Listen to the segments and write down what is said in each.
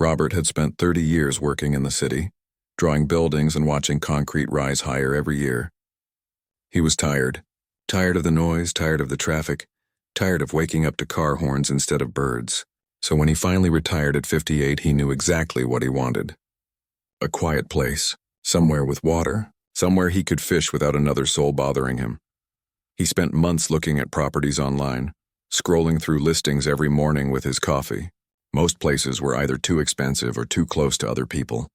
Robert had spent 30 years working in the city, drawing buildings and watching concrete rise higher every year. He was tired. Tired of the noise, tired of the traffic, tired of waking up to car horns instead of birds. So when he finally retired at 58, he knew exactly what he wanted. A quiet place, somewhere with water, somewhere he could fish without another soul bothering him. He spent months looking at properties online, scrolling through listings every morning with his coffee. Most places were either too expensive or too close to other people.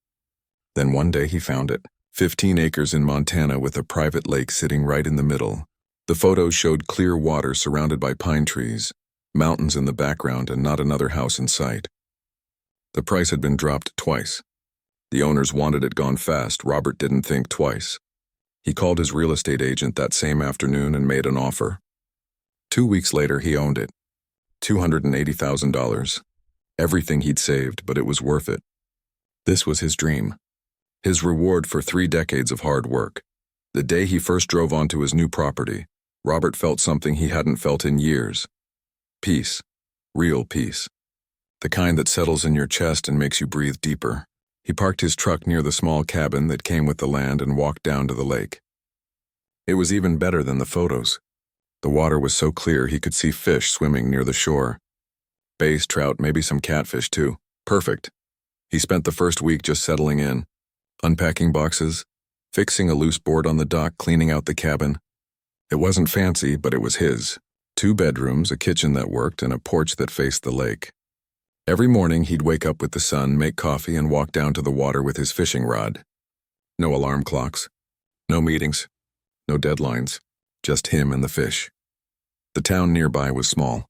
Then one day he found it. 15 acres in Montana with a private lake sitting right in the middle. The photos showed clear water surrounded by pine trees, mountains in the background, and not another house in sight. The price had been dropped twice. The owners wanted it gone fast. Robert didn't think twice. He called his real estate agent that same afternoon and made an offer. 2 weeks later, he owned it. $280,000. Everything he'd saved, but it was worth it. This was his dream. His reward for 3 decades of hard work. The day he first drove onto his new property, Robert felt something he hadn't felt in years. Peace. Real peace. The kind that settles in your chest and makes you breathe deeper. He parked his truck near the small cabin that came with the land and walked down to the lake. It was even better than the photos. The water was so clear he could see fish swimming near the shore. Bass, trout, maybe some catfish too. Perfect. He spent the first week just settling in, unpacking boxes, fixing a loose board on the dock, cleaning out the cabin. It wasn't fancy, but it was his. 2 bedrooms, a kitchen that worked, and a porch that faced the lake. Every morning he'd wake up with the sun, make coffee, and walk down to the water with his fishing rod. No alarm clocks, no meetings, no deadlines, just him and the fish. The town nearby was small.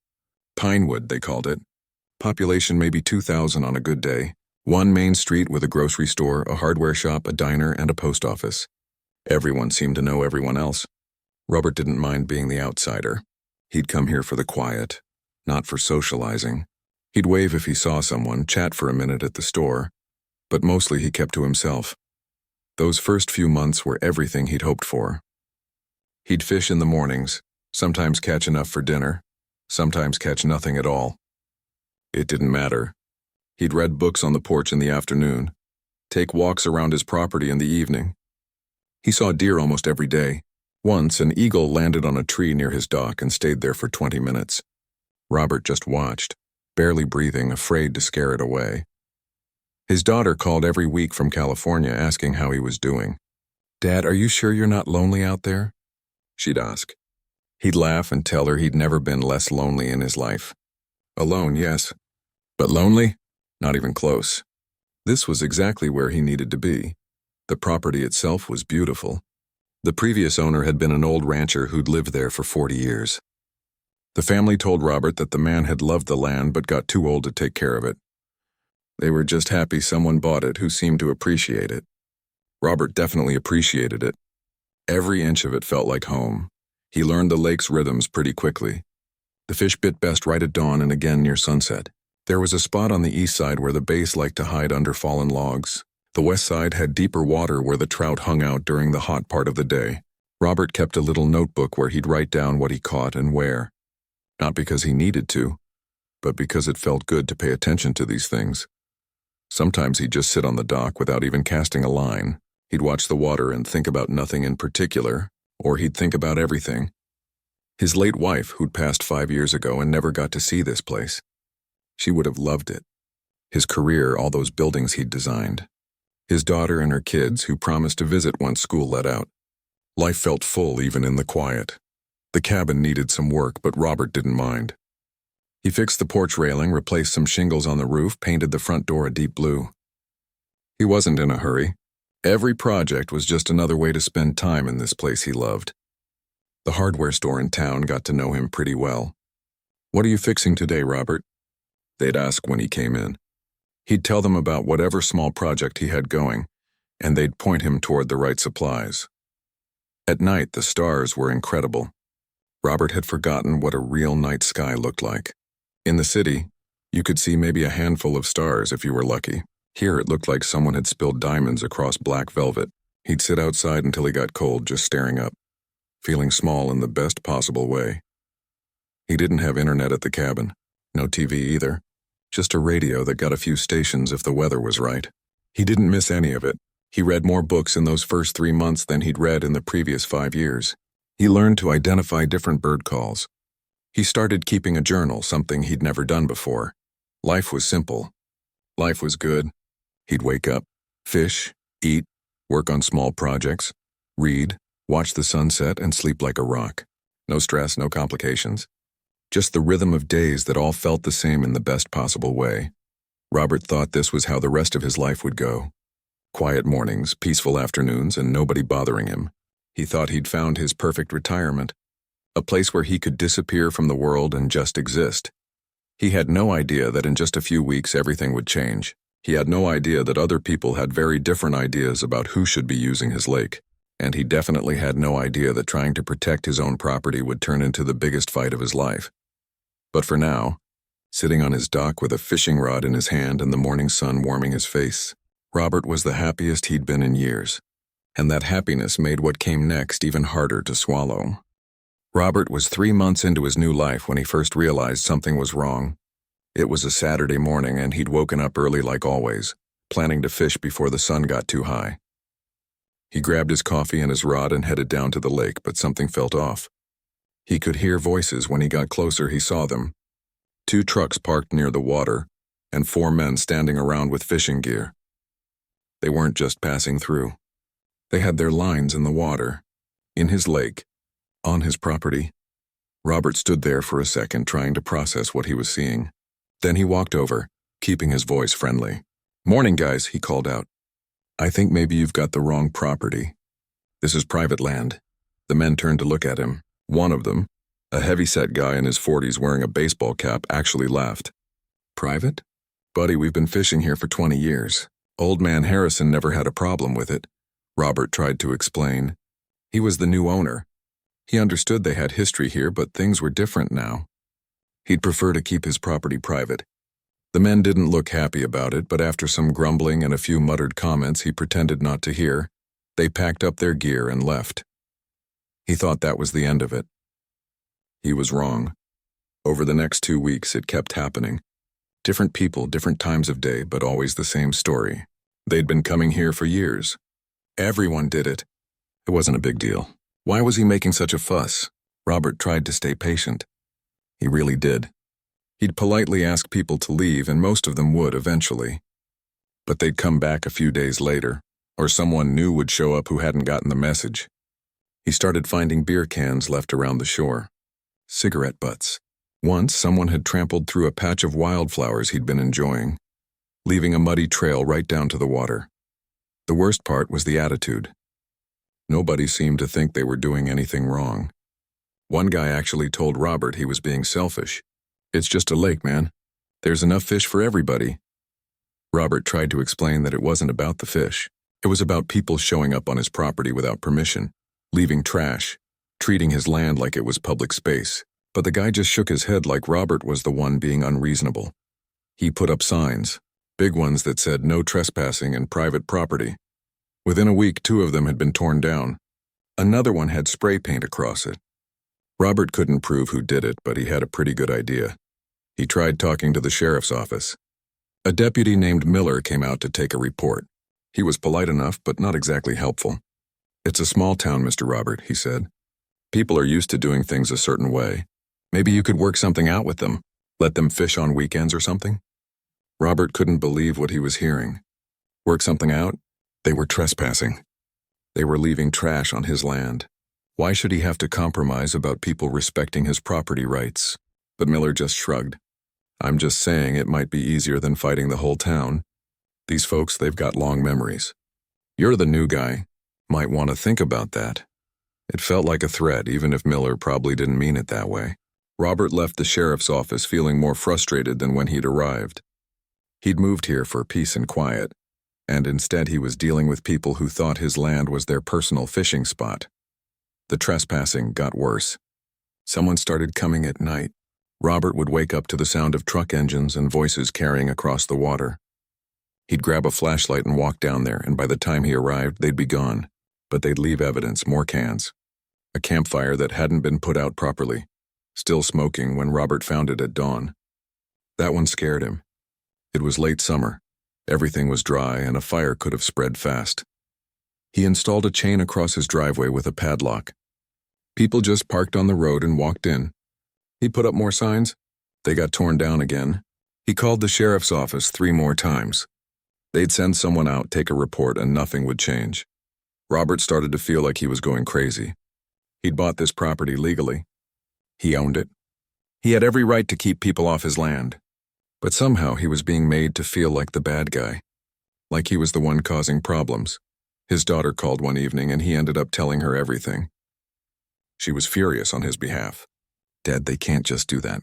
Pinewood, they called it. Population maybe 2,000 on a good day. 1 main street with a grocery store, a hardware shop, a diner, and a post office. Everyone seemed to know everyone else. Robert didn't mind being the outsider. He'd come here for the quiet, not for socializing. He'd wave if he saw someone, chat for a minute at the store, but mostly he kept to himself. Those first few months were everything he'd hoped for. He'd fish in the mornings, sometimes catch enough for dinner, sometimes catch nothing at all. It didn't matter. He'd read books on the porch in the afternoon, take walks around his property in the evening. He saw deer almost every day. Once, an eagle landed on a tree near his dock and stayed there for 20 minutes. Robert just watched, barely breathing, afraid to scare it away. His daughter called every week from California asking how he was doing. "Dad, are you sure you're not lonely out there?" she'd ask. He'd laugh and tell her he'd never been less lonely in his life. Alone, yes, but lonely? Not even close. This was exactly where he needed to be. The property itself was beautiful. The previous owner had been an old rancher who'd lived there for 40 years. The family told Robert that the man had loved the land but got too old to take care of it. They were just happy someone bought it who seemed to appreciate it. Robert definitely appreciated it. Every inch of it felt like home. He learned the lake's rhythms pretty quickly. The fish bit best right at dawn and again near sunset. There was a spot on the east side where the bass liked to hide under fallen logs. The west side had deeper water where the trout hung out during the hot part of the day. Robert kept a little notebook where he'd write down what he caught and where. Not because he needed to, but because it felt good to pay attention to these things. Sometimes he'd just sit on the dock without even casting a line. He'd watch the water and think about nothing in particular, or he'd think about everything. His late wife, who'd passed 5 years ago and never got to see this place. She would have loved it. His career, all those buildings he'd designed. His daughter and her kids, who promised to visit once school let out. Life felt full even in the quiet. The cabin needed some work, but Robert didn't mind. He fixed the porch railing, replaced some shingles on the roof, painted the front door a deep blue. He wasn't in a hurry. Every project was just another way to spend time in this place he loved. The hardware store in town got to know him pretty well. "What are you fixing today, Robert?" they'd ask when he came in. He'd tell them about whatever small project he had going, and they'd point him toward the right supplies. At night, the stars were incredible. Robert had forgotten what a real night sky looked like. In the city, you could see maybe a handful of stars if you were lucky. Here it looked like someone had spilled diamonds across black velvet. He'd sit outside until he got cold, just staring up, feeling small in the best possible way. He didn't have internet at the cabin, no TV either. Just a radio that got a few stations if the weather was right. He didn't miss any of it. He read more books in those first 3 months than he'd read in the previous 5 years. He learned to identify different bird calls. He started keeping a journal, something he'd never done before. Life was simple. Life was good. He'd wake up, fish, eat, work on small projects, read, watch the sunset, and sleep like a rock. No stress, no complications. Just the rhythm of days that all felt the same in the best possible way. Robert thought this was how the rest of his life would go. Quiet mornings, peaceful afternoons, and nobody bothering him. He thought he'd found his perfect retirement, a place where he could disappear from the world and just exist. He had no idea that in just a few weeks everything would change. He had no idea that other people had very different ideas about who should be using his lake. And he definitely had no idea that trying to protect his own property would turn into the biggest fight of his life. But for now, sitting on his dock with a fishing rod in his hand and the morning sun warming his face, Robert was the happiest he'd been in years. And that happiness made what came next even harder to swallow. Robert was 3 months into his new life when he first realized something was wrong. It was a Saturday morning and he'd woken up early like always, planning to fish before the sun got too high. He grabbed his coffee and his rod and headed down to the lake, but something felt off. He could hear voices. When he got closer, he saw them. 2 trucks parked near the water, and 4 men standing around with fishing gear. They weren't just passing through. They had their lines in the water, in his lake, on his property. Robert stood there for a second, trying to process what he was seeing. Then he walked over, keeping his voice friendly. "Morning, guys," he called out. "I think maybe you've got the wrong property. This is private land." The men turned to look at him. One of them, a heavy-set guy in his 40s wearing a baseball cap, actually laughed. "Private? Buddy, we've been fishing here for 20 years. Old man Harrison never had a problem with it," Robert tried to explain. He was the new owner. He understood they had history here, but things were different now. He'd prefer to keep his property private. The men didn't look happy about it, but after some grumbling and a few muttered comments he pretended not to hear, they packed up their gear and left. He thought that was the end of it. He was wrong. Over the next 2 weeks, it kept happening. Different people, different times of day, but always the same story. They'd been coming here for years. Everyone did it. It wasn't a big deal. Why was he making such a fuss? Robert tried to stay patient. He really did. He'd politely ask people to leave, and most of them would eventually. But they'd come back a few days later, or someone new would show up who hadn't gotten the message. He started finding beer cans left around the shore. Cigarette butts. Once, someone had trampled through a patch of wildflowers he'd been enjoying, leaving a muddy trail right down to the water. The worst part was the attitude. Nobody seemed to think they were doing anything wrong. One guy actually told Robert he was being selfish. "It's just a lake, man. There's enough fish for everybody." Robert tried to explain that it wasn't about the fish. It was about people showing up on his property without permission, leaving trash, treating his land like it was public space. But the guy just shook his head like Robert was the one being unreasonable. He put up signs, big ones that said "No trespassing" and "Private property." Within a week, 2 of them had been torn down. Another one had spray paint across it. Robert couldn't prove who did it, but he had a pretty good idea. He tried talking to the sheriff's office. A deputy named Miller came out to take a report. He was polite enough, but not exactly helpful. "It's a small town, Mr. Robert," he said. "People are used to doing things a certain way. Maybe you could work something out with them. Let them fish on weekends or something?" Robert couldn't believe what he was hearing. Work something out? They were trespassing. They were leaving trash on his land. Why should he have to compromise about people respecting his property rights? But Miller just shrugged. "I'm just saying it might be easier than fighting the whole town. These folks, they've got long memories. You're the new guy. Might want to think about that." It felt like a threat, even if Miller probably didn't mean it that way. Robert left the sheriff's office feeling more frustrated than when he'd arrived. He'd moved here for peace and quiet, and instead he was dealing with people who thought his land was their personal fishing spot. The trespassing got worse. Someone started coming at night. Robert would wake up to the sound of truck engines and voices carrying across the water. He'd grab a flashlight and walk down there, and by the time he arrived, they'd be gone. But they'd leave evidence, more cans. A campfire that hadn't been put out properly, still smoking when Robert found it at dawn. That one scared him. It was late summer. Everything was dry and a fire could have spread fast. He installed a chain across his driveway with a padlock. People just parked on the road and walked in. He put up more signs. They got torn down again. He called the sheriff's office 3 more times. They'd send someone out, take a report, and nothing would change. Robert started to feel like he was going crazy. He'd bought this property legally. He owned it. He had every right to keep people off his land. But somehow he was being made to feel like the bad guy, like he was the one causing problems. His daughter called one evening and he ended up telling her everything. She was furious on his behalf. "Dad, they can't just do that.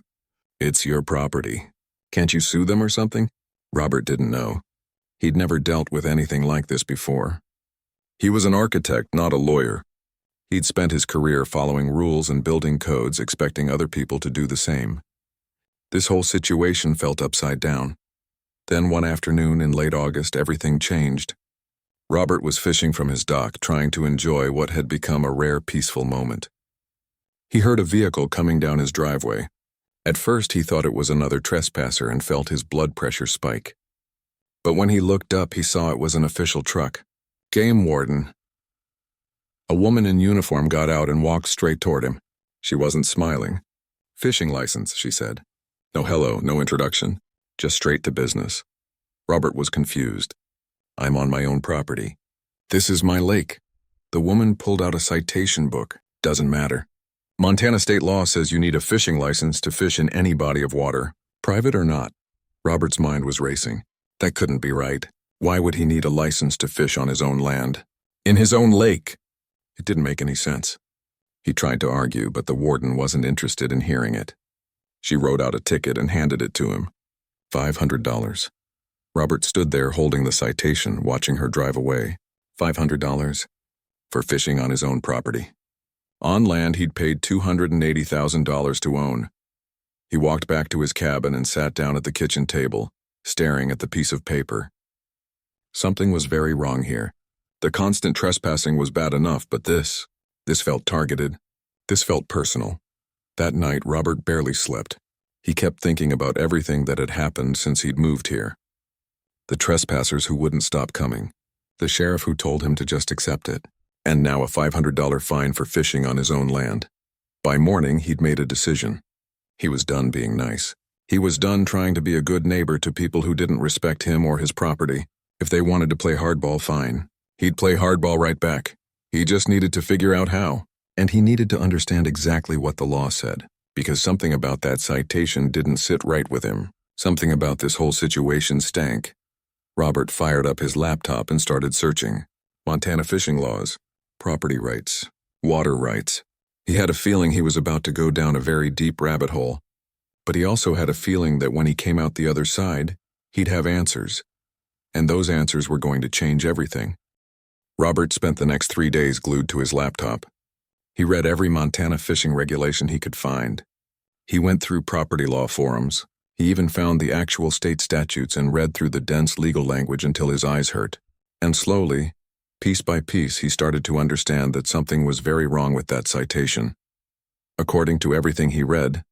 It's your property. Can't you sue them or something?" Robert didn't know. He'd never dealt with anything like this before. He was an architect, not a lawyer. He'd spent his career following rules and building codes, expecting other people to do the same. This whole situation felt upside down. Then one afternoon in late August, everything changed. Robert was fishing from his dock, trying to enjoy what had become a rare peaceful moment. He heard a vehicle coming down his driveway. At first he thought it was another trespasser and felt his blood pressure spike. But when he looked up, he saw it was an official truck. Game warden. A woman in uniform got out and walked straight toward him. She wasn't smiling. "Fishing license," she said. No hello, no introduction, just straight to business. Robert was confused. "I'm on my own property. This is my lake." The woman pulled out a citation book. "Doesn't matter. Montana state law says you need a fishing license to fish in any body of water, private or not." Robert's mind was racing. That couldn't be right. Why would he need a license to fish on his own land? In his own lake? It didn't make any sense. He tried to argue, but the warden wasn't interested in hearing it. She wrote out a ticket and handed it to him. $500. Robert stood there holding the citation, watching her drive away. $500 for fishing on his own property. On land he'd paid $280,000 to own. He walked back to his cabin and sat down at the kitchen table, staring at the piece of paper. Something was very wrong here. The constant trespassing was bad enough, but this felt targeted. This felt personal. That night, Robert barely slept. He kept thinking about everything that had happened since he'd moved here. The trespassers who wouldn't stop coming. The sheriff who told him to just accept it. And now a $500 fine for fishing on his own land. By morning, he'd made a decision. He was done being nice. He was done trying to be a good neighbor to people who didn't respect him or his property. If they wanted to play hardball, fine. He'd play hardball right back. He just needed to figure out how. And he needed to understand exactly what the law said, because something about that citation didn't sit right with him. Something about this whole situation stank. Robert fired up his laptop and started searching. Montana fishing laws, property rights, water rights. He had a feeling he was about to go down a very deep rabbit hole. But he also had a feeling that when he came out the other side, he'd have answers. And those answers were going to change everything. Robert spent the next 3 days glued to his laptop. He read every Montana fishing regulation he could find. He went through property law forums. He even found the actual state statutes and read through the dense legal language until his eyes hurt. And slowly, piece by piece, he started to understand that something was very wrong with that citation. According to everything he read,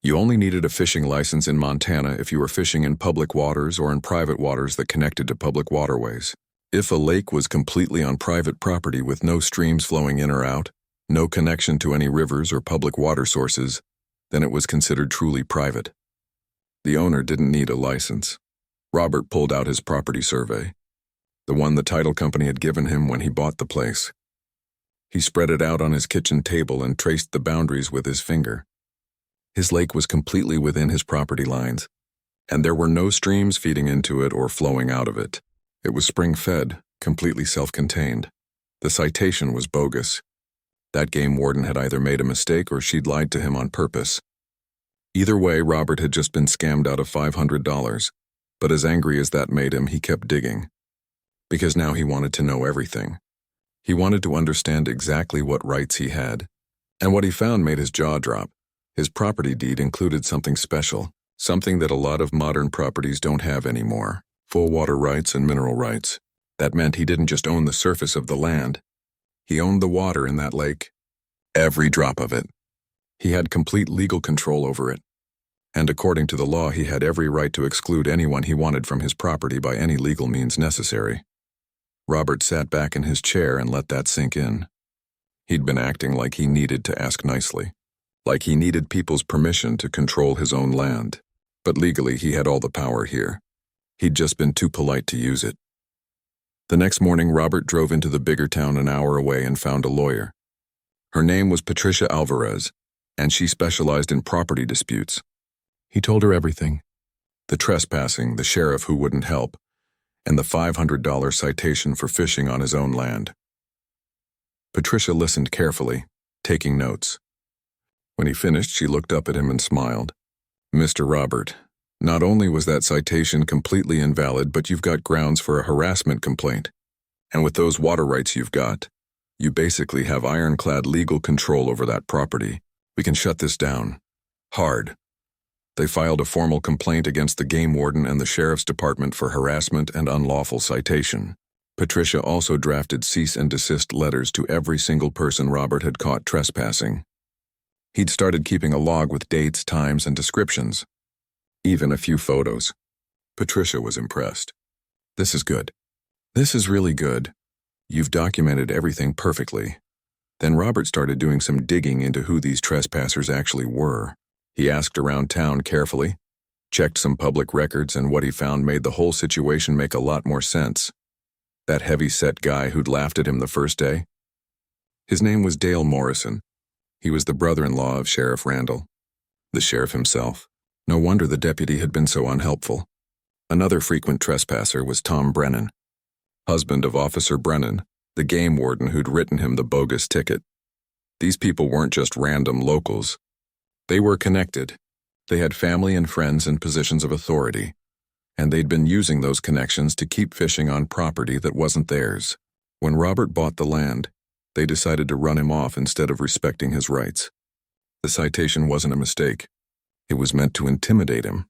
you only needed a fishing license in Montana if you were fishing in public waters or in private waters that connected to public waterways. If a lake was completely on private property with no streams flowing in or out, no connection to any rivers or public water sources, then it was considered truly private. The owner didn't need a license. Robert pulled out his property survey, the one the title company had given him when he bought the place. He spread it out on his kitchen table and traced the boundaries with his finger. His lake was completely within his property lines, and there were no streams feeding into it or flowing out of it. It was spring-fed, completely self-contained. The citation was bogus. That game warden had either made a mistake or she'd lied to him on purpose. Either way, Robert had just been scammed out of $500, but as angry as that made him, he kept digging. Because now he wanted to know everything. He wanted to understand exactly what rights he had. And what he found made his jaw drop. His property deed included something special, something that a lot of modern properties don't have anymore. Full water rights and mineral rights. That meant he didn't just own the surface of the land. He owned the water in that lake. Every drop of it. He had complete legal control over it. and according to the law he had every right to exclude anyone he wanted from his property by any legal means necessary. Robert sat back in his chair and let that sink in. He'd been acting like he needed to ask nicely, like he needed people's permission to control his own land. But legally he had all the power here. He'd just been too polite to use it. The next morning, Robert drove into the bigger town an hour away and found a lawyer. Her name was Patricia Alvarez, and she specialized in property disputes. He told her everything: the trespassing, the sheriff who wouldn't help, and the $500 citation for fishing on his own land. Patricia listened carefully, taking notes. When he finished, she looked up at him and smiled. "Mr. Robert, not only was that citation completely invalid, but you've got grounds for a harassment complaint. And with those water rights you've got, you basically have ironclad legal control over that property. We can shut this down. Hard." They filed a formal complaint against the game warden and the sheriff's department for harassment and unlawful citation. Patricia also drafted cease and desist letters to every single person Robert had caught trespassing. He'd started keeping a log with dates, times, and descriptions. Even a few photos. Patricia was impressed. "This is good. This is really good. You've documented everything perfectly." Then Robert started doing some digging into who these trespassers actually were. He asked around town carefully, checked some public records, and what he found made the whole situation make a lot more sense. That heavy-set guy who'd laughed at him the first day? His name was Dale Morrison. He was the brother-in-law of Sheriff Randall. The sheriff himself. No wonder the deputy had been so unhelpful. Another frequent trespasser was Tom Brennan, husband of Officer Brennan, the game warden who'd written him the bogus ticket. These people weren't just random locals. They were connected. They had family and friends in positions of authority, and they'd been using those connections to keep fishing on property that wasn't theirs. When Robert bought the land, they decided to run him off instead of respecting his rights. The citation wasn't a mistake. It was meant to intimidate him.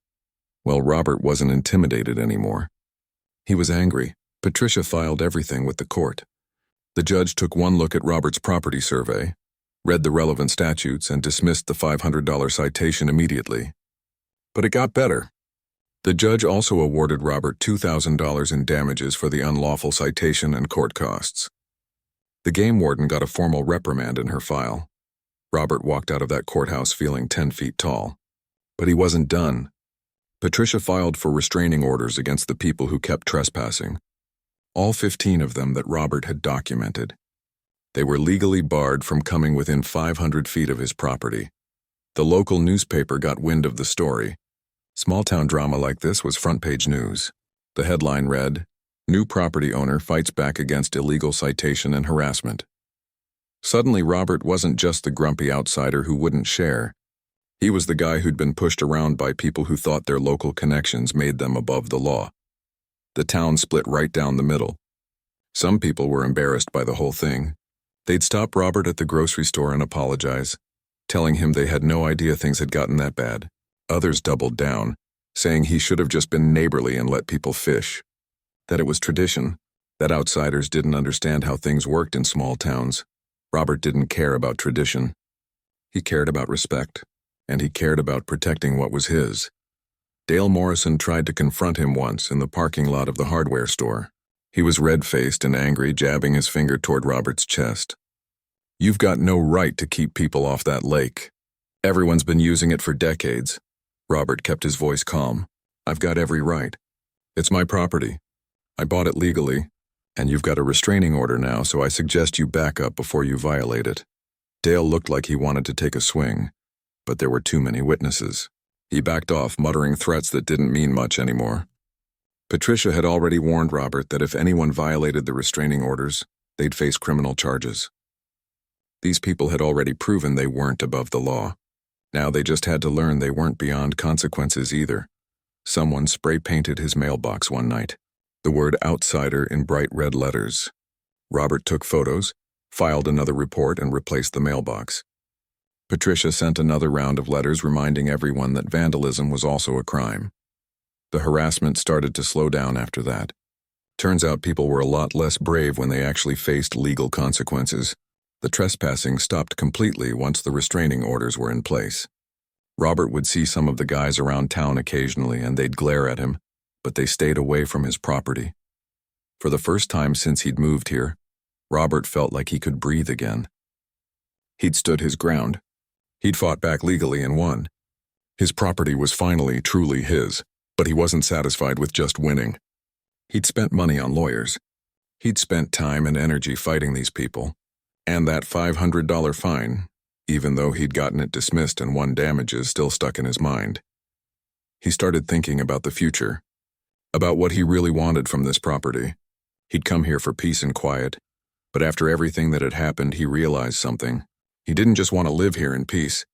Well, Robert wasn't intimidated anymore. He was angry. Patricia filed everything with the court. The judge took one look at Robert's property survey, read the relevant statutes, and dismissed the $500 citation immediately. But it got better. The judge also awarded Robert $2,000 in damages for the unlawful citation and court costs. The game warden got a formal reprimand in her file. Robert walked out of that courthouse feeling 10 feet tall. But he wasn't done. Patricia filed for restraining orders against the people who kept trespassing. All 15 of them that Robert had documented. They were legally barred from coming within 500 feet of his property. The local newspaper got wind of the story. Small-town drama like this was front-page news. The headline read, "New property owner fights back against illegal citation and harassment." Suddenly, Robert wasn't just the grumpy outsider who wouldn't share. He was the guy who'd been pushed around by people who thought their local connections made them above the law. The town split right down the middle. Some people were embarrassed by the whole thing. They'd stop Robert at the grocery store and apologize, telling him they had no idea things had gotten that bad. Others doubled down, saying he should have just been neighborly and let people fish. That it was tradition, that outsiders didn't understand how things worked in small towns. Robert didn't care about tradition. He cared about respect, and he cared about protecting what was his. Dale Morrison tried to confront him once in the parking lot of the hardware store. He was red-faced and angry, jabbing his finger toward Robert's chest. "You've got no right to keep people off that lake. Everyone's been using it for decades." Robert kept his voice calm. "I've got every right. It's my property. I bought it legally, and you've got a restraining order now, so I suggest you back up before you violate it." Dale looked like he wanted to take a swing, but there were too many witnesses. He backed off, muttering threats that didn't mean much anymore. Patricia had already warned Robert that if anyone violated the restraining orders, they'd face criminal charges. These people had already proven they weren't above the law. Now they just had to learn they weren't beyond consequences either. Someone spray-painted his mailbox one night. The word outsider in bright red letters. Robert took photos, filed another report, and replaced the mailbox. Patricia sent another round of letters reminding everyone that vandalism was also a crime. The harassment started to slow down after that. Turns out people were a lot less brave when they actually faced legal consequences. The trespassing stopped completely once the restraining orders were in place. Robert would see some of the guys around town occasionally and they'd glare at him, but they stayed away from his property. For the first time since he'd moved here, Robert felt like he could breathe again. He'd stood his ground. He'd fought back legally and won. His property was finally truly his, but he wasn't satisfied with just winning. He'd spent money on lawyers. He'd spent time and energy fighting these people, and that $500 fine, even though he'd gotten it dismissed and won damages, still stuck in his mind. He started thinking about the future, about what he really wanted from this property. He'd come here for peace and quiet, but after everything that had happened, he realized something. He didn't just want to live here in peace.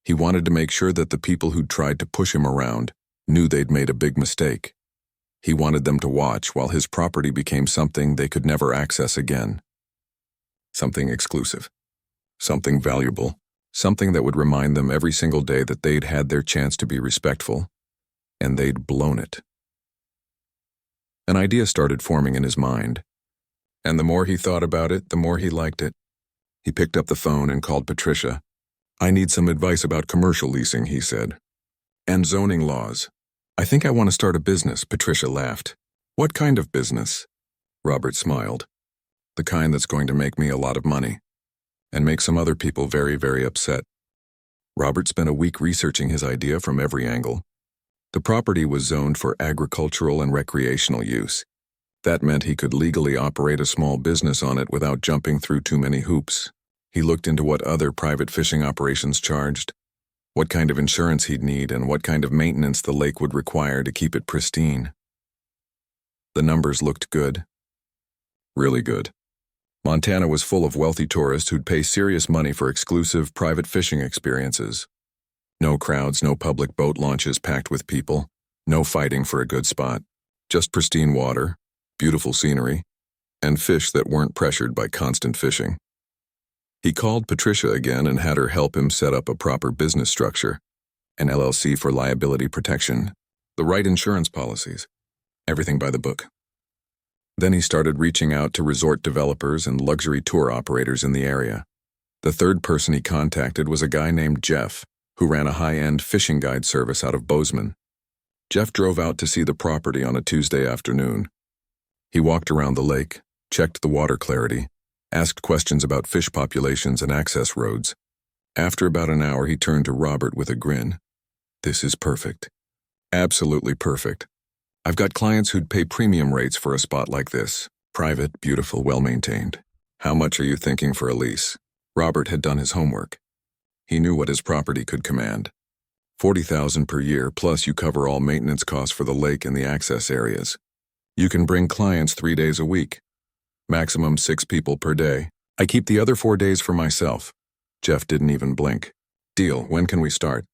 He wanted to make sure that the people who'd tried to push him around knew they'd made a big mistake. He wanted them to watch while his property became something they could never access again. Something exclusive. Something valuable. Something that would remind them every single day that they'd had their chance to be respectful, and they'd blown it. An idea started forming in his mind, and the more he thought about it, the more he liked it. He picked up the phone and called Patricia. "I need some advice about commercial leasing," he said. "And zoning laws. I think I want to start a business," Patricia laughed. "What kind of business?" Robert smiled. "The kind that's going to make me a lot of money, and make some other people very, very upset." Robert spent a week researching his idea from every angle. The property was zoned for agricultural and recreational use. That meant he could legally operate a small business on it without jumping through too many hoops. He looked into what other private fishing operations charged, what kind of insurance he'd need, and what kind of maintenance the lake would require to keep it pristine. The numbers looked good. Really good. Montana was full of wealthy tourists who'd pay serious money for exclusive private fishing experiences. No crowds, no public boat launches packed with people, no fighting for a good spot, just pristine water, beautiful scenery, and fish that weren't pressured by constant fishing. He called Patricia again and had her help him set up a proper business structure, an LLC for liability protection, the right insurance policies, everything by the book. Then he started reaching out to resort developers and luxury tour operators in the area. The third person he contacted was a guy named Jeff, who ran a high-end fishing guide service out of Bozeman. Jeff drove out to see the property on a Tuesday afternoon. He walked around the lake, checked the water clarity, asked questions about fish populations and access roads. After about an hour, he turned to Robert with a grin. "This is perfect. Absolutely perfect. I've got clients who'd pay premium rates for a spot like this. Private, beautiful, well-maintained. How much are you thinking for a lease?" Robert had done his homework. He knew what his property could command. $40,000 per year, plus you cover all maintenance costs for the lake and the access areas. You can bring clients 3 days a week. Maximum 6 people per day. I keep the other 4 days for myself. Jeff didn't even blink. "Deal. When can we start?"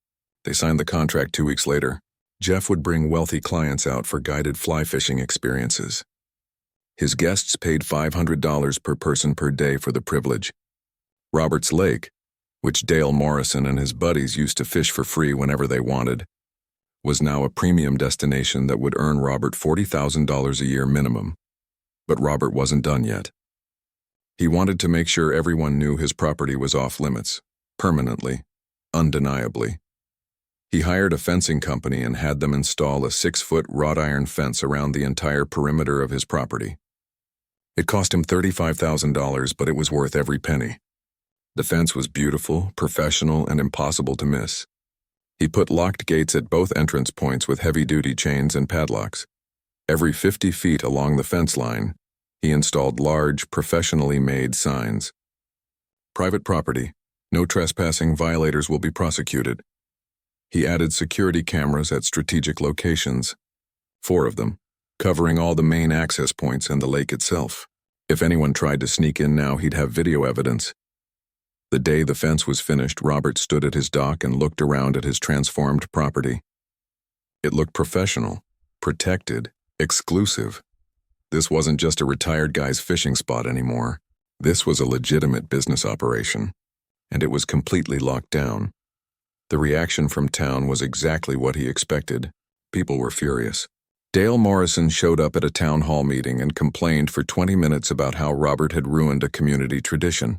They signed the contract 2 weeks later. Jeff would bring wealthy clients out for guided fly fishing experiences. His guests paid $500 per person per day for the privilege. Robert's Lake, which Dale Morrison and his buddies used to fish for free whenever they wanted, was now a premium destination that would earn Robert $40,000 a year minimum. But Robert wasn't done yet. He wanted to make sure everyone knew his property was off limits, permanently, undeniably. He hired a fencing company and had them install a 6-foot wrought iron fence around the entire perimeter of his property. It cost him $35,000, but it was worth every penny. The fence was beautiful, professional, and impossible to miss. He put locked gates at both entrance points with heavy-duty chains and padlocks. Every 50 feet along the fence line, he installed large, professionally made signs. "Private property. No trespassing. Violators will be prosecuted." He added security cameras at strategic locations, 4 of them, covering all the main access points and the lake itself. If anyone tried to sneak in now, he'd have video evidence. The day the fence was finished, Robert stood at his dock and looked around at his transformed property. It looked professional, protected, exclusive. This wasn't just a retired guy's fishing spot anymore. This was a legitimate business operation, and it was completely locked down. The reaction from town was exactly what he expected. People were furious. Dale Morrison showed up at a town hall meeting and complained for 20 minutes about how Robert had ruined a community tradition,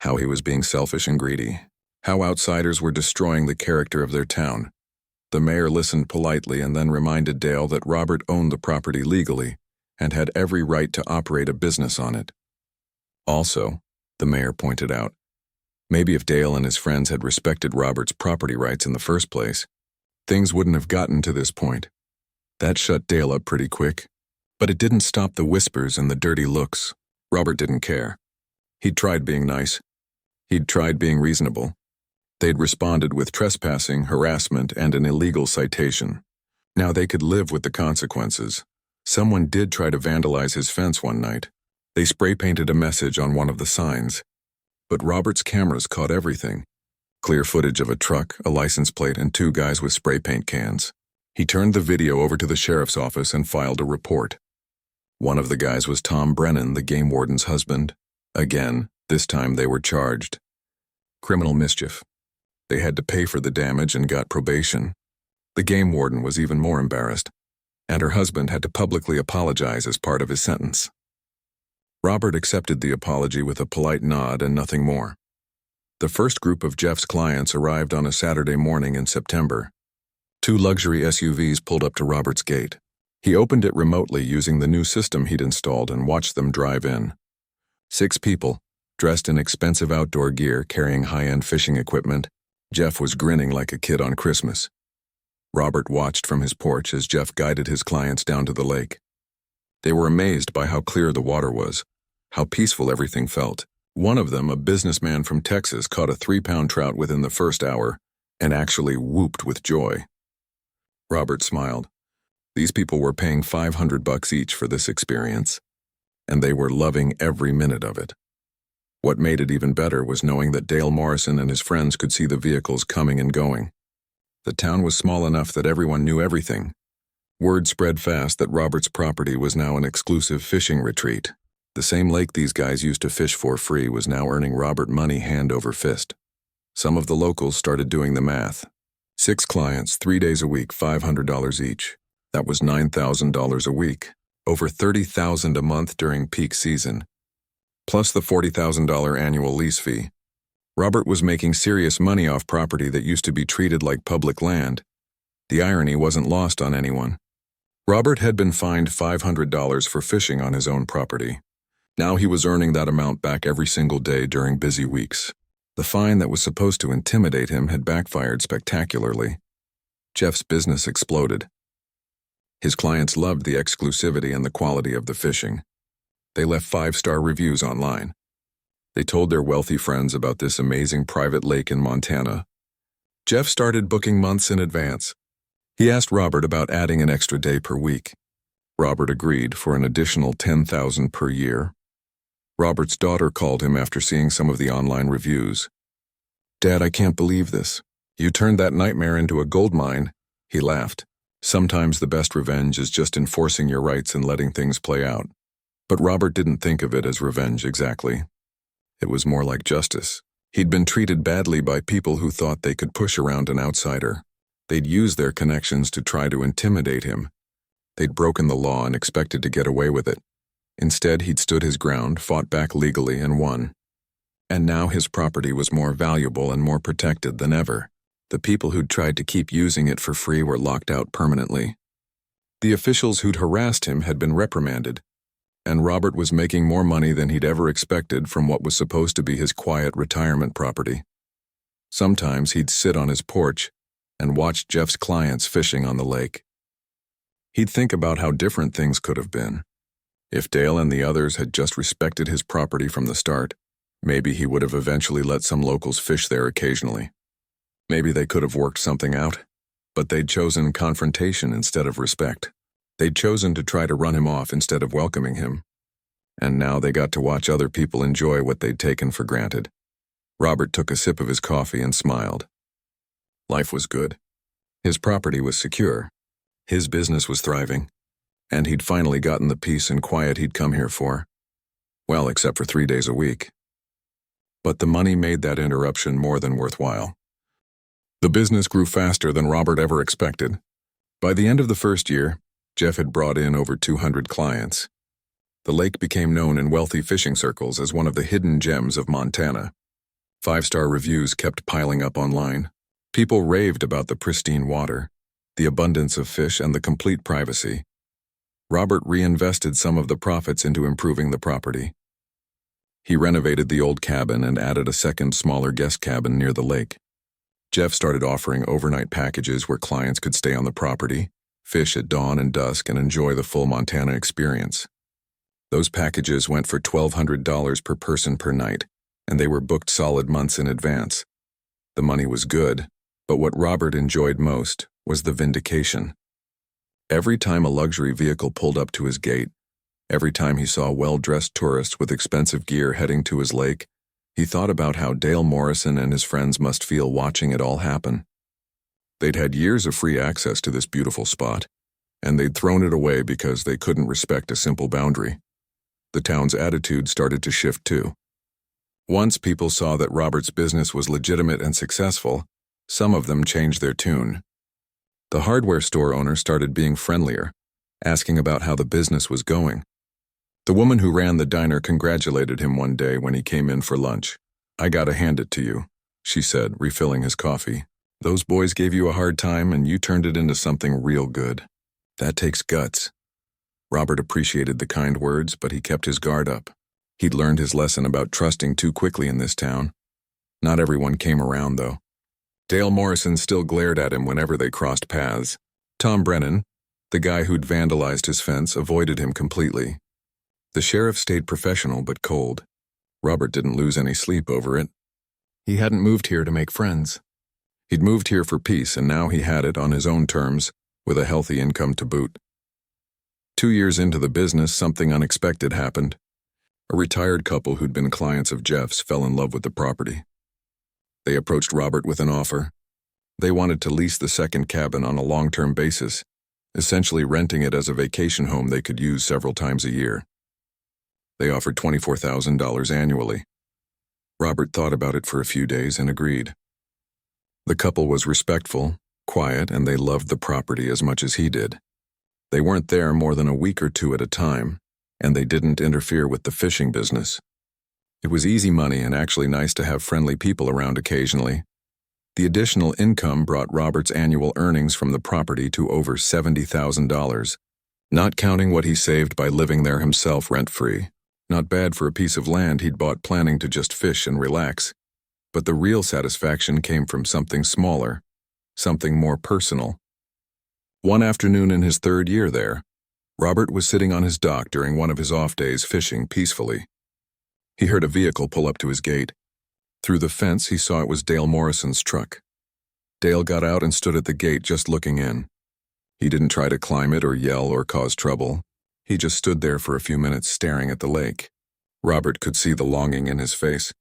how he was being selfish and greedy, how outsiders were destroying the character of their town. The mayor listened politely and then reminded Dale that Robert owned the property legally and had every right to operate a business on it. Also, the mayor pointed out, maybe if Dale and his friends had respected Robert's property rights in the first place, things wouldn't have gotten to this point. That shut Dale up pretty quick, but it didn't stop the whispers and the dirty looks. Robert didn't care. He'd tried being nice. He'd tried being reasonable. They'd responded with trespassing, harassment, and an illegal citation. Now they could live with the consequences. Someone did try to vandalize his fence one night. They spray-painted a message on one of the signs. But Robert's cameras caught everything. Clear footage of a truck, a license plate, and two guys with spray paint cans. He turned the video over to the sheriff's office and filed a report. One of the guys was Tom Brennan, the game warden's husband. Again, this time they were charged. Criminal mischief. They had to pay for the damage and got probation. The game warden was even more embarrassed, and her husband had to publicly apologize as part of his sentence. Robert accepted the apology with a polite nod and nothing more. The first group of Jeff's clients arrived on a Saturday morning in September. 2 luxury SUVs pulled up to Robert's gate. He opened it remotely using the new system he'd installed and watched them drive in. 6 people, dressed in expensive outdoor gear, carrying high-end fishing equipment. Jeff was grinning like a kid on Christmas. Robert watched from his porch as Jeff guided his clients down to the lake. They were amazed by how clear the water was, how peaceful everything felt. One of them, a businessman from Texas, caught a 3-pound trout within the first hour and actually whooped with joy. Robert smiled. These people were paying $500 each for this experience, and they were loving every minute of it. What made it even better was knowing that Dale Morrison and his friends could see the vehicles coming and going. The town was small enough that everyone knew everything. Word spread fast that Robert's property was now an exclusive fishing retreat. The same lake these guys used to fish for free was now earning Robert money hand over fist. Some of the locals started doing the math. 6 clients, 3 days a week, $500 each. That was $9,000 a week, over $30,000 a month during peak season, plus the $40,000 annual lease fee. Robert was making serious money off property that used to be treated like public land. The irony wasn't lost on anyone. Robert had been fined $500 for fishing on his own property. Now he was earning that amount back every single day during busy weeks. The fine that was supposed to intimidate him had backfired spectacularly. Jeff's business exploded. His clients loved the exclusivity and the quality of the fishing. They left 5-star reviews online. They told their wealthy friends about this amazing private lake in Montana. Jeff started booking months in advance. He asked Robert about adding an extra day per week. Robert agreed for an additional $10,000 per year. Robert's daughter called him after seeing some of the online reviews. "Dad, I can't believe this. You turned that nightmare into a gold mine." He laughed. Sometimes the best revenge is just enforcing your rights and letting things play out. But Robert didn't think of it as revenge exactly. It was more like justice. He'd been treated badly by people who thought they could push around an outsider. They'd used their connections to try to intimidate him. They'd broken the law and expected to get away with it. Instead, he'd stood his ground, fought back legally, and won. And now his property was more valuable and more protected than ever. The people who'd tried to keep using it for free were locked out permanently. The officials who'd harassed him had been reprimanded, and Robert was making more money than he'd ever expected from what was supposed to be his quiet retirement property. Sometimes he'd sit on his porch and watch Jeff's clients fishing on the lake. He'd think about how different things could have been. If Dale and the others had just respected his property from the start, maybe he would have eventually let some locals fish there occasionally. Maybe they could have worked something out, but they'd chosen confrontation instead of respect. They'd chosen to try to run him off instead of welcoming him. And now they got to watch other people enjoy what they'd taken for granted. Robert took a sip of his coffee and smiled. Life was good. His property was secure. His business was thriving. And he'd finally gotten the peace and quiet he'd come here for. Well, except for 3 days a week. But the money made that interruption more than worthwhile. The business grew faster than Robert ever expected. By the end of the first year, Jeff had brought in over 200 clients. The lake became known in wealthy fishing circles as one of the hidden gems of Montana. 5-star reviews kept piling up online. People raved about the pristine water, the abundance of fish, and the complete privacy. Robert reinvested some of the profits into improving the property. He renovated the old cabin and added a second, smaller guest cabin near the lake. Jeff started offering overnight packages where clients could stay on the property, fish at dawn and dusk, and enjoy the full Montana experience. Those packages went for $1,200 per person per night, and they were booked solid months in advance. The money was good, but what Robert enjoyed most was the vindication. Every time a luxury vehicle pulled up to his gate, every time he saw well-dressed tourists with expensive gear heading to his lake, he thought about how Dale Morrison and his friends must feel watching it all happen. They'd had years of free access to this beautiful spot, and they'd thrown it away because they couldn't respect a simple boundary. The town's attitude started to shift too. Once people saw that Robert's business was legitimate and successful, some of them changed their tune. The hardware store owner started being friendlier, asking about how the business was going. The woman who ran the diner congratulated him one day when he came in for lunch. "I gotta hand it to you," she said, refilling his coffee. "Those boys gave you a hard time and you turned it into something real good. That takes guts." Robert appreciated the kind words, but he kept his guard up. He'd learned his lesson about trusting too quickly in this town. Not everyone came around, though. Dale Morrison still glared at him whenever they crossed paths. Tom Brennan, the guy who'd vandalized his fence, avoided him completely. The sheriff stayed professional but cold. Robert didn't lose any sleep over it. He hadn't moved here to make friends. He'd moved here for peace, and now he had it on his own terms, with a healthy income to boot. 2 years into the business, something unexpected happened. A retired couple who'd been clients of Jeff's fell in love with the property. They approached Robert with an offer. They wanted to lease the second cabin on a long-term basis, essentially renting it as a vacation home they could use several times a year. They offered $24,000 annually. Robert thought about it for a few days and agreed. The couple was respectful, quiet, and they loved the property as much as he did. They weren't there more than a week or two at a time, and they didn't interfere with the fishing business. It was easy money and actually nice to have friendly people around occasionally. The additional income brought Robert's annual earnings from the property to over $70,000, not counting what he saved by living there himself rent-free. Not bad for a piece of land he'd bought planning to just fish and relax. But the real satisfaction came from something smaller, something more personal. One afternoon in his 3rd year there, Robert was sitting on his dock during one of his off days fishing peacefully. He heard a vehicle pull up to his gate. Through the fence, he saw it was Dale Morrison's truck. Dale got out and stood at the gate just looking in. He didn't try to climb it or yell or cause trouble. He just stood there for a few minutes staring at the lake. Robert could see the longing in his face.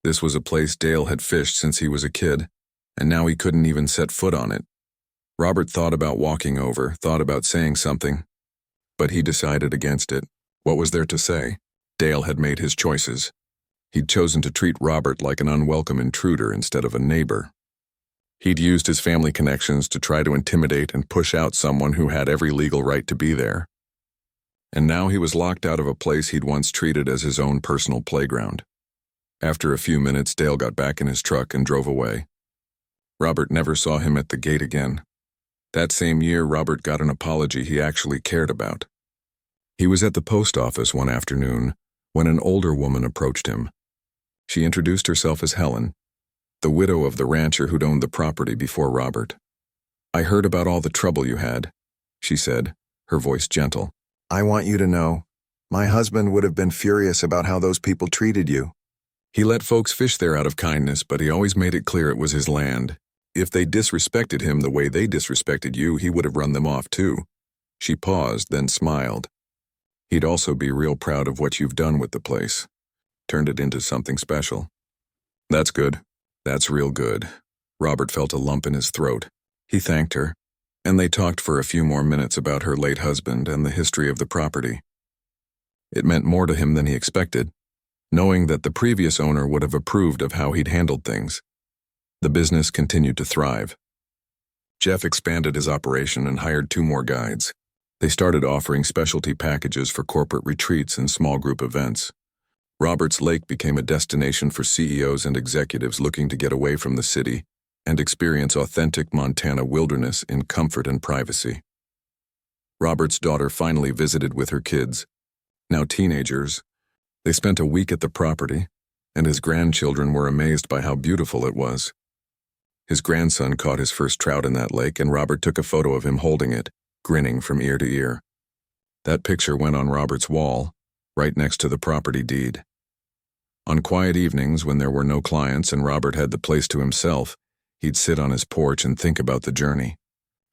This was a place Dale had fished since he was a kid, and now he couldn't even set foot on it. Robert thought about walking over, thought about saying something, but he decided against it. What was there to say? Dale had made his choices. He'd chosen to treat Robert like an unwelcome intruder instead of a neighbor. He'd used his family connections to try to intimidate and push out someone who had every legal right to be there. And now he was locked out of a place he'd once treated as his own personal playground. After a few minutes, Dale got back in his truck and drove away. Robert never saw him at the gate again. That same year, Robert got an apology he actually cared about. He was at the post office one afternoon when an older woman approached him. She introduced herself as Helen, the widow of the rancher who'd owned the property before Robert. "I heard about all the trouble you had," she said, her voice gentle. "I want you to know, my husband would have been furious about how those people treated you. He let folks fish there out of kindness, but he always made it clear it was his land. If they disrespected him the way they disrespected you, he would have run them off too." She paused, then smiled. "He'd also be real proud of what you've done with the place. Turned it into something special." "That's good. That's real good." Robert felt a lump in his throat. He thanked her, and they talked for a few more minutes about her late husband and the history of the property. It meant more to him than he expected, knowing that the previous owner would have approved of how he'd handled things. The business continued to thrive. Jeff expanded his operation and hired 2 more guides. They started offering specialty packages for corporate retreats and small group events. Roberts Lake became a destination for CEOs and executives looking to get away from the city and experience authentic Montana wilderness in comfort and privacy. Robert's daughter finally visited with her kids, now teenagers. They spent a week at the property, and his grandchildren were amazed by how beautiful it was. His grandson caught his first trout in that lake, and Robert took a photo of him holding it, grinning from ear to ear. That picture went on Robert's wall, right next to the property deed. On quiet evenings when there were no clients and Robert had the place to himself, he'd sit on his porch and think about the journey.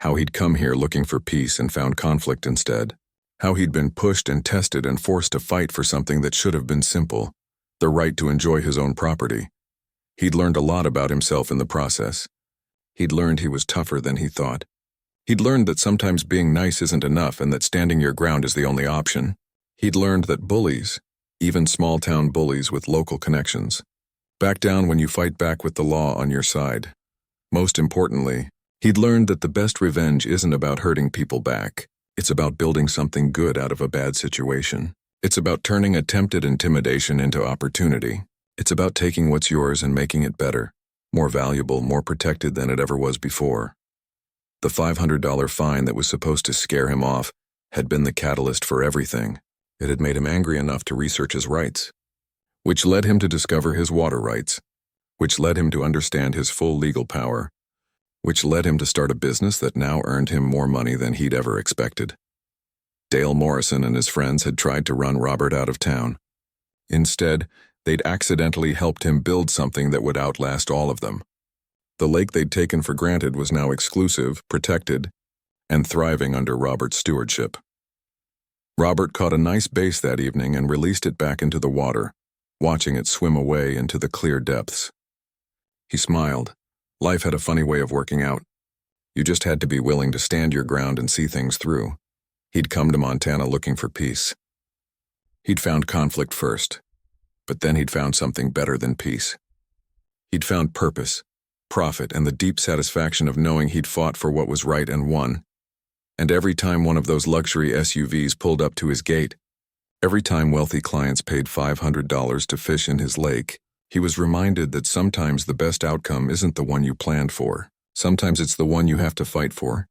How he'd come here looking for peace and found conflict instead. How he'd been pushed and tested and forced to fight for something that should have been simple, the right to enjoy his own property. He'd learned a lot about himself in the process. He'd learned he was tougher than he thought. He'd learned that sometimes being nice isn't enough and that standing your ground is the only option. He'd learned that bullies, even small-town bullies with local connections, back down when you fight back with the law on your side. Most importantly, he'd learned that the best revenge isn't about hurting people back. It's about building something good out of a bad situation. It's about turning attempted intimidation into opportunity. It's about taking what's yours and making it better, more valuable, more protected than it ever was before. The $500 fine that was supposed to scare him off had been the catalyst for everything. It had made him angry enough to research his rights, which led him to discover his water rights, which led him to understand his full legal power, which led him to start a business that now earned him more money than he'd ever expected. Dale Morrison and his friends had tried to run Robert out of town. Instead, they'd accidentally helped him build something that would outlast all of them. The lake they'd taken for granted was now exclusive, protected, and thriving under Robert's stewardship. Robert caught a nice bass that evening and released it back into the water, watching it swim away into the clear depths. He smiled. Life had a funny way of working out. You just had to be willing to stand your ground and see things through. He'd come to Montana looking for peace. He'd found conflict first, but then he'd found something better than peace. He'd found purpose, profit, and the deep satisfaction of knowing he'd fought for what was right and won. And every time one of those luxury SUVs pulled up to his gate, every time wealthy clients paid $500 to fish in his lake, he was reminded that sometimes the best outcome isn't the one you planned for. Sometimes it's the one you have to fight for.